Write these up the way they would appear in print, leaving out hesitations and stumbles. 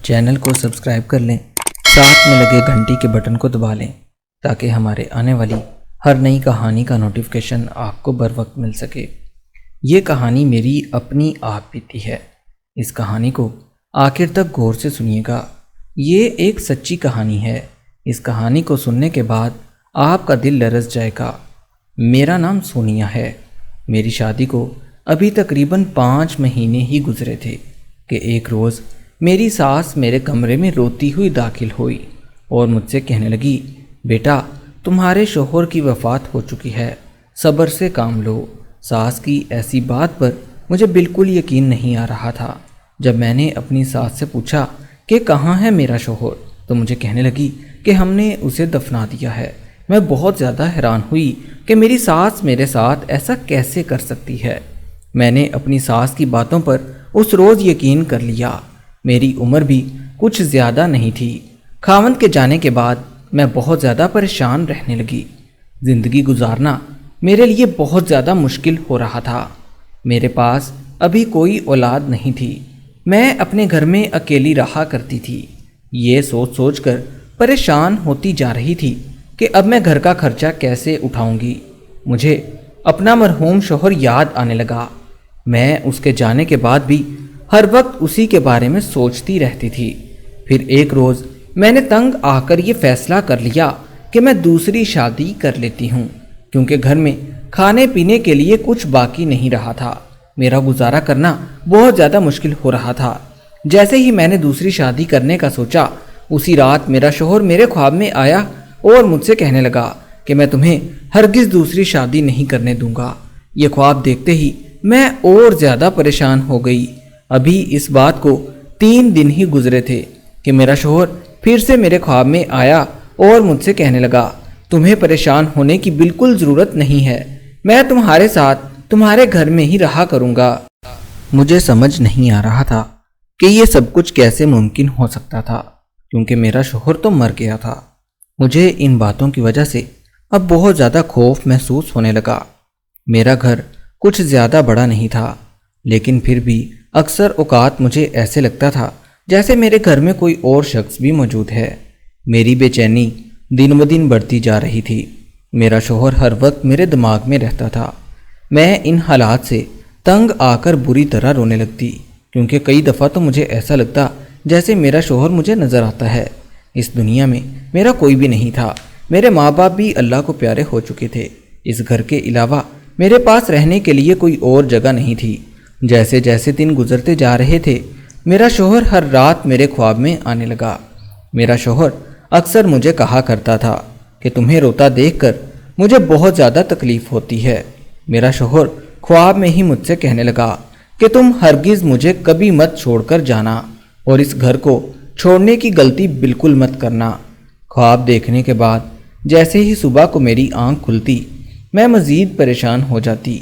Channel کو subscribe کر لیں، ساتھ میں لگے گھنٹی کے بٹن کو دبا لیں تاکہ ہمارے آنے والی ہر نئی کہانی کا نوٹیفیکیشن آپ کو بر وقت مل سکے۔ یہ کہانی میری اپنی آپ بیتی ہے۔ اس کہانی کو آخر تک غور سے سنیے گا۔ یہ ایک سچی کہانی ہے۔ اس کہانی کو سننے کے بعد آپ کا دل لرز جائے گا۔ میرا نام سونیا ہے۔ میری شادی کو ابھی تقریباً 5 مہینے ہی گزرے تھے کہ ایک روز میری ساس میرے کمرے میں روتی ہوئی داخل ہوئی اور مجھ سے کہنے لگی، بیٹا تمہارے شوہر کی وفات ہو چکی ہے، صبر سے کام لو۔ ساس کی ایسی بات پر مجھے بالکل یقین نہیں آ رہا تھا۔ جب میں نے اپنی ساس سے پوچھا کہ کہاں ہے میرا شوہر تو مجھے کہنے لگی کہ ہم نے اسے دفنا دیا ہے۔ میں بہت زیادہ حیران ہوئی کہ میری ساس میرے ساتھ ایسا کیسے کر سکتی ہے۔ میں نے اپنی ساس کی باتوں پر اس روز یقین کر لیا۔ میری عمر بھی کچھ زیادہ نہیں تھی۔ خاوند کے جانے کے بعد میں بہت زیادہ پریشان رہنے لگی۔ زندگی گزارنا میرے لیے بہت زیادہ مشکل ہو رہا تھا۔ میرے پاس ابھی کوئی اولاد نہیں تھی۔ میں اپنے گھر میں اکیلی رہا کرتی تھی۔ یہ سوچ سوچ کر پریشان ہوتی جا رہی تھی کہ اب میں گھر کا خرچہ کیسے اٹھاؤں گی۔ مجھے اپنا مرحوم شوہر یاد آنے لگا۔ میں اس کے جانے کے بعد بھی ہر وقت اسی کے بارے میں سوچتی رہتی تھی۔ پھر ایک روز میں نے تنگ آ کر یہ فیصلہ کر لیا کہ میں دوسری شادی کر لیتی ہوں، کیونکہ گھر میں کھانے پینے کے لیے کچھ باقی نہیں رہا تھا۔ میرا گزارا کرنا بہت زیادہ مشکل ہو رہا تھا۔ جیسے ہی میں نے دوسری شادی کرنے کا سوچا، اسی رات میرا شوہر میرے خواب میں آیا اور مجھ سے کہنے لگا کہ میں تمہیں ہرگز دوسری شادی نہیں کرنے دوں گا۔ یہ خواب دیکھتے ہی میں اور زیادہ پریشان ہو گئی۔ ابھی اس بات کو 3 دن ہی گزرے تھے کہ میرا شوہر پھر سے میرے خواب میں آیا اور مجھ سے کہنے لگا، تمہیں پریشان ہونے کی بالکل ضرورت نہیں ہے، میں تمہارے ساتھ تمہارے گھر میں ہی رہا کروں گا۔ مجھے سمجھ نہیں آ رہا تھا کہ یہ سب کچھ کیسے ممکن ہو سکتا تھا، کیونکہ میرا شوہر تو مر گیا تھا۔ مجھے ان باتوں کی وجہ سے اب بہت زیادہ خوف محسوس ہونے لگا۔ میرا گھر کچھ زیادہ بڑا نہیں تھا، لیکن پھر بھی اکثر اوقات مجھے ایسے لگتا تھا جیسے میرے گھر میں کوئی اور شخص بھی موجود ہے۔ میری بے چینی دن بدن بڑھتی جا رہی تھی۔ میرا شوہر ہر وقت میرے دماغ میں رہتا تھا۔ میں ان حالات سے تنگ آ کر بری طرح رونے لگتی، کیونکہ کئی دفعہ تو مجھے ایسا لگتا جیسے میرا شوہر مجھے نظر آتا ہے۔ اس دنیا میں میرا کوئی بھی نہیں تھا۔ میرے ماں باپ بھی اللہ کو پیارے ہو چکے تھے۔ اس گھر کے علاوہ میرے پاس رہنے کے لیے کوئی اور جگہ نہیں تھی۔ جیسے جیسے دن گزرتے جا رہے تھے، میرا شوہر ہر رات میرے خواب میں آنے لگا۔ میرا شوہر اکثر مجھے کہا کرتا تھا کہ تمہیں روتا دیکھ کر مجھے بہت زیادہ تکلیف ہوتی ہے۔ میرا شوہر خواب میں ہی مجھ سے کہنے لگا کہ تم ہرگز مجھے کبھی مت چھوڑ کر جانا اور اس گھر کو چھوڑنے کی غلطی بالکل مت کرنا۔ خواب دیکھنے کے بعد جیسے ہی صبح کو میری آنکھ کھلتی، میں مزید پریشان ہو جاتی،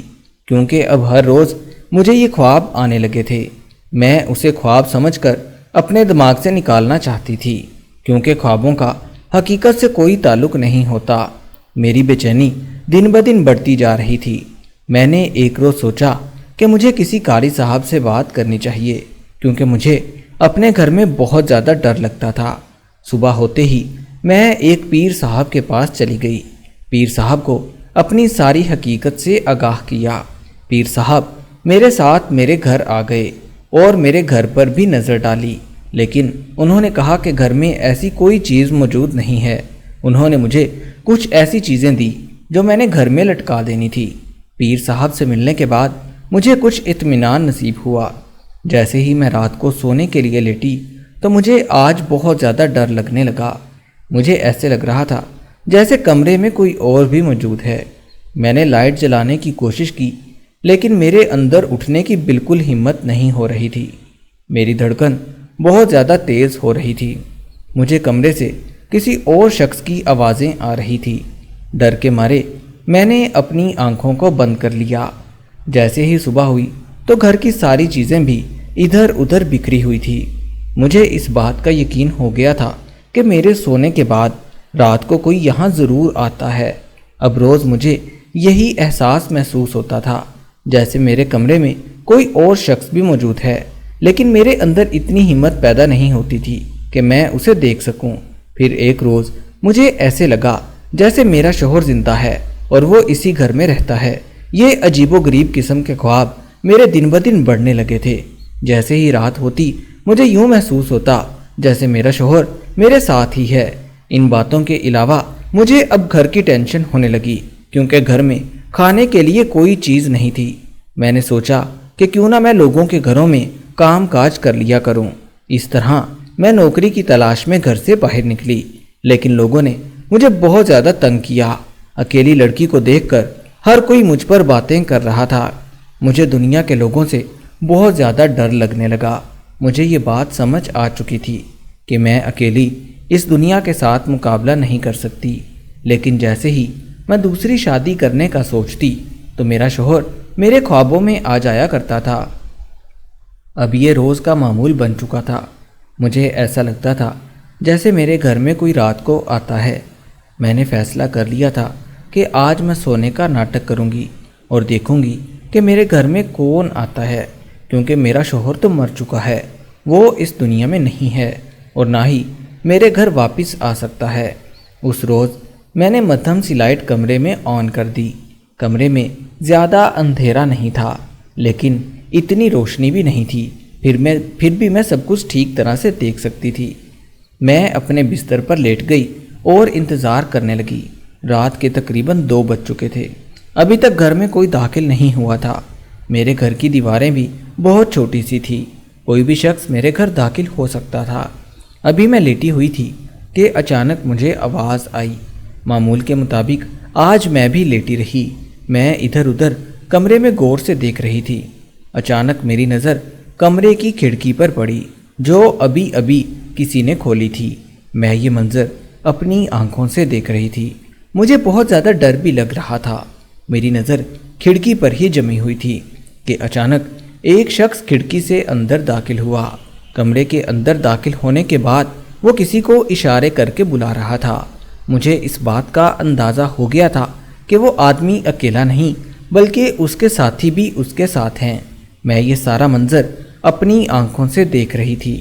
کیونکہ اب ہر روز مجھے یہ خواب آنے لگے تھے۔ میں اسے خواب سمجھ کر اپنے دماغ سے نکالنا چاہتی تھی، کیونکہ خوابوں کا حقیقت سے کوئی تعلق نہیں ہوتا۔ میری بے چینی دن بدن بڑھتی جا رہی تھی۔ میں نے ایک روز سوچا کہ مجھے کسی قاری صاحب سے بات کرنی چاہیے، کیونکہ مجھے اپنے گھر میں بہت زیادہ ڈر لگتا تھا۔ صبح ہوتے ہی میں ایک پیر صاحب کے پاس چلی گئی۔ پیر صاحب کو اپنی ساری حقیقت سے آگاہ کیا۔ پیر صاحب میرے ساتھ میرے گھر آ گئے اور میرے گھر پر بھی نظر ڈالی، لیکن انہوں نے کہا کہ گھر میں ایسی کوئی چیز موجود نہیں ہے۔ انہوں نے مجھے کچھ ایسی چیزیں دی جو میں نے گھر میں لٹکا دینی تھی۔ پیر صاحب سے ملنے کے بعد مجھے کچھ اطمینان نصیب ہوا۔ جیسے ہی میں رات کو سونے کے لیے لیٹی تو مجھے آج بہت زیادہ ڈر لگنے لگا۔ مجھے ایسے لگ رہا تھا جیسے کمرے میں کوئی اور بھی موجود ہے۔ میں نے لائٹ جلانے کی کوشش کی، لیکن میرے اندر اٹھنے کی بالکل ہمت نہیں ہو رہی تھی۔ میری دھڑکن بہت زیادہ تیز ہو رہی تھی۔ مجھے کمرے سے کسی اور شخص کی آوازیں آ رہی تھی۔ ڈر کے مارے میں نے اپنی آنکھوں کو بند کر لیا۔ جیسے ہی صبح ہوئی تو گھر کی ساری چیزیں بھی ادھر ادھر بکھری ہوئی تھی۔ مجھے اس بات کا یقین ہو گیا تھا کہ میرے سونے کے بعد رات کو کوئی یہاں ضرور آتا ہے۔ اب روز مجھے یہی احساس محسوس ہوتا تھا جیسے میرے کمرے میں کوئی اور شخص بھی موجود ہے۔ لیکن میرے اندر اتنی ہمت پیدا نہیں ہوتی تھی کہ میں اسے دیکھ سکوں۔ پھر ایک روز مجھے ایسے لگا جیسے میرا شوہر زندہ ہے اور وہ اسی گھر میں رہتا ہے۔ یہ عجیب و غریب قسم کے خواب میرے دن بدن بڑھنے لگے تھے۔ جیسے ہی رات ہوتی مجھے یوں محسوس ہوتا جیسے میرا شوہر میرے ساتھ ہی ہے۔ ان باتوں کے علاوہ مجھے اب گھر کی ٹینشن ہونے لگی کیونکہ گھر میں کھانے کے لیے کوئی چیز نہیں تھی۔ میں نے سوچا کہ کیوں نہ میں لوگوں کے گھروں میں کام کاج کر لیا کروں۔ اس طرح میں نوکری کی تلاش میں گھر سے باہر نکلی، لیکن لوگوں نے مجھے بہت زیادہ تنگ کیا۔ اکیلی لڑکی کو دیکھ کر ہر کوئی مجھ پر باتیں کر رہا تھا۔ مجھے دنیا کے لوگوں سے بہت زیادہ ڈر لگنے لگا۔ مجھے یہ بات سمجھ آ چکی تھی کہ میں اکیلی اس دنیا کے ساتھ مقابلہ نہیں کر سکتی، لیکن جیسے ہی میں دوسری شادی کرنے کا سوچتی تو میرا شوہر میرے خوابوں میں آ جایا کرتا تھا۔ اب یہ روز کا معمول بن چکا تھا۔ مجھے ایسا لگتا تھا جیسے میرے گھر میں کوئی رات کو آتا ہے۔ میں نے فیصلہ کر لیا تھا کہ آج میں سونے کا ناٹک کروں گی اور دیکھوں گی کہ میرے گھر میں کون آتا ہے، کیونکہ میرا شوہر تو مر چکا ہے، وہ اس دنیا میں نہیں ہے اور نہ ہی میرے گھر واپس آ سکتا ہے۔ اس روز میں نے مدھم سی لائٹ کمرے میں آن کر دی۔ کمرے میں زیادہ اندھیرا نہیں تھا، لیکن اتنی روشنی بھی نہیں تھی، پھر بھی میں سب کچھ ٹھیک طرح سے دیکھ سکتی تھی۔ میں اپنے بستر پر لیٹ گئی اور انتظار کرنے لگی۔ رات کے تقریباً 2 بج چکے تھے۔ ابھی تک گھر میں کوئی داخل نہیں ہوا تھا۔ میرے گھر کی دیواریں بھی بہت چھوٹی سی تھی، کوئی بھی شخص میرے گھر داخل ہو سکتا تھا۔ ابھی میں لیٹی ہوئی تھی کہ اچانک مجھے آواز آئی۔ معمول کے مطابق آج میں بھی لیٹی رہی۔ میں ادھر ادھر کمرے میں غور سے دیکھ رہی تھی۔ اچانک میری نظر کمرے کی کھڑکی پر پڑی جو ابھی ابھی کسی نے کھولی تھی۔ میں یہ منظر اپنی آنکھوں سے دیکھ رہی تھی۔ مجھے بہت زیادہ ڈر بھی لگ رہا تھا۔ میری نظر کھڑکی پر ہی جمی ہوئی تھی کہ اچانک ایک شخص کھڑکی سے اندر داخل ہوا۔ کمرے کے اندر داخل ہونے کے بعد وہ کسی کو اشارے کر کے بلا رہا تھا۔ مجھے اس بات کا اندازہ ہو گیا تھا کہ وہ آدمی اکیلا نہیں بلکہ اس کے ساتھی بھی اس کے ساتھ ہیں۔ میں یہ سارا منظر اپنی آنکھوں سے دیکھ رہی تھی۔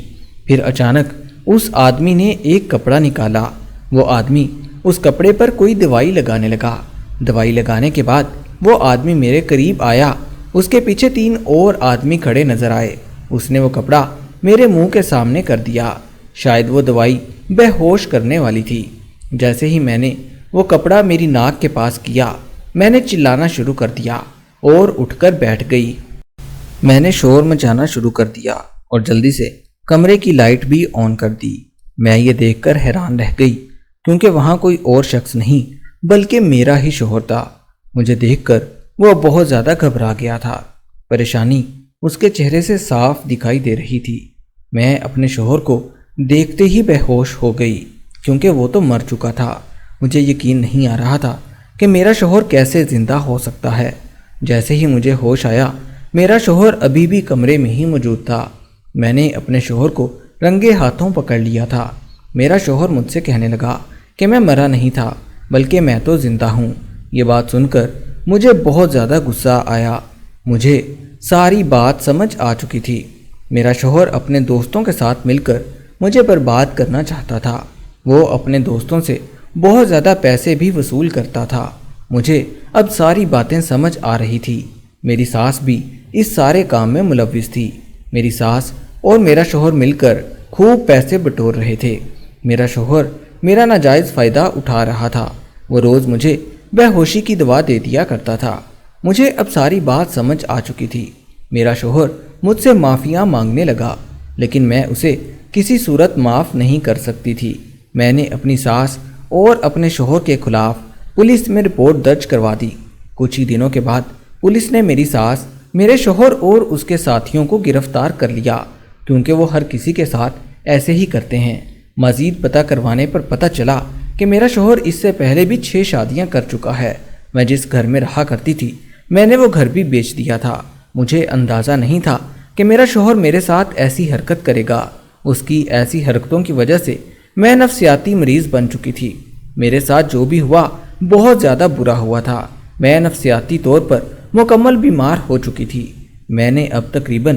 پھر اچانک اس آدمی نے ایک کپڑا نکالا۔ وہ آدمی اس کپڑے پر کوئی دوائی لگانے لگا۔ دوائی لگانے کے بعد وہ آدمی میرے قریب آیا۔ اس کے پیچھے 3 اور آدمی کھڑے نظر آئے۔ اس نے وہ کپڑا میرے منہ کے سامنے کر دیا۔ شاید وہ دوائی بے ہوش کرنے والی تھی۔ جیسے ہی میں نے وہ کپڑا میری ناک کے پاس کیا، میں نے چلانا شروع کر دیا اور اٹھ کر بیٹھ گئی۔ میں نے شور مچانا شروع کر دیا اور جلدی سے کمرے کی لائٹ بھی آن کر دی۔ میں یہ دیکھ کر حیران رہ گئی کیونکہ وہاں کوئی اور شخص نہیں بلکہ میرا ہی شوہر تھا۔ مجھے دیکھ کر وہ بہت زیادہ گھبرا گیا تھا۔ پریشانی اس کے چہرے سے صاف دکھائی دے رہی تھی۔ میں اپنے شوہر کو دیکھتے ہی بے ہوش ہو گئی کیونکہ وہ تو مر چکا تھا۔ مجھے یقین نہیں آ رہا تھا کہ میرا شوہر کیسے زندہ ہو سکتا ہے۔ جیسے ہی مجھے ہوش آیا، میرا شوہر ابھی بھی کمرے میں ہی موجود تھا۔ میں نے اپنے شوہر کو رنگے ہاتھوں پکڑ لیا تھا۔ میرا شوہر مجھ سے کہنے لگا کہ میں مرا نہیں تھا بلکہ میں تو زندہ ہوں۔ یہ بات سن کر مجھے بہت زیادہ غصہ آیا۔ مجھے ساری بات سمجھ آ چکی تھی۔ میرا شوہر اپنے دوستوں کے ساتھ مل کر مجھے برباد کرنا چاہتا تھا۔ وہ اپنے دوستوں سے بہت زیادہ پیسے بھی وصول کرتا تھا۔ مجھے اب ساری باتیں سمجھ آ رہی تھی۔ میری ساس بھی اس سارے کام میں ملوث تھی۔ میری ساس اور میرا شوہر مل کر خوب پیسے بٹور رہے تھے۔ میرا شوہر میرا ناجائز فائدہ اٹھا رہا تھا۔ وہ روز مجھے بے ہوشی کی دوا دے دیا کرتا تھا۔ مجھے اب ساری بات سمجھ آ چکی تھی۔ میرا شوہر مجھ سے معافیاں مانگنے لگا، لیکن میں اسے کسی صورت معاف نہیں کر سکتی تھی۔ میں نے اپنی ساس اور اپنے شوہر کے خلاف پولیس میں رپورٹ درج کروا دی۔ کچھ ہی دنوں کے بعد پولیس نے میری ساس، میرے شوہر اور اس کے ساتھیوں کو گرفتار کر لیا کیونکہ وہ ہر کسی کے ساتھ ایسے ہی کرتے ہیں۔ مزید پتہ کروانے پر پتہ چلا کہ میرا شوہر اس سے پہلے بھی 6 شادیاں کر چکا ہے۔ میں جس گھر میں رہا کرتی تھی، میں نے وہ گھر بھی بیچ دیا تھا۔ مجھے اندازہ نہیں تھا کہ میرا شوہر میرے ساتھ ایسی حرکت کرے گا۔ اس کی ایسی حرکتوں کی وجہ سے میں نفسیاتی مریض بن چکی تھی۔ میرے ساتھ جو بھی ہوا بہت زیادہ برا ہوا تھا۔ میں نفسیاتی طور پر مکمل بیمار ہو چکی تھی۔ میں نے اب تقریباً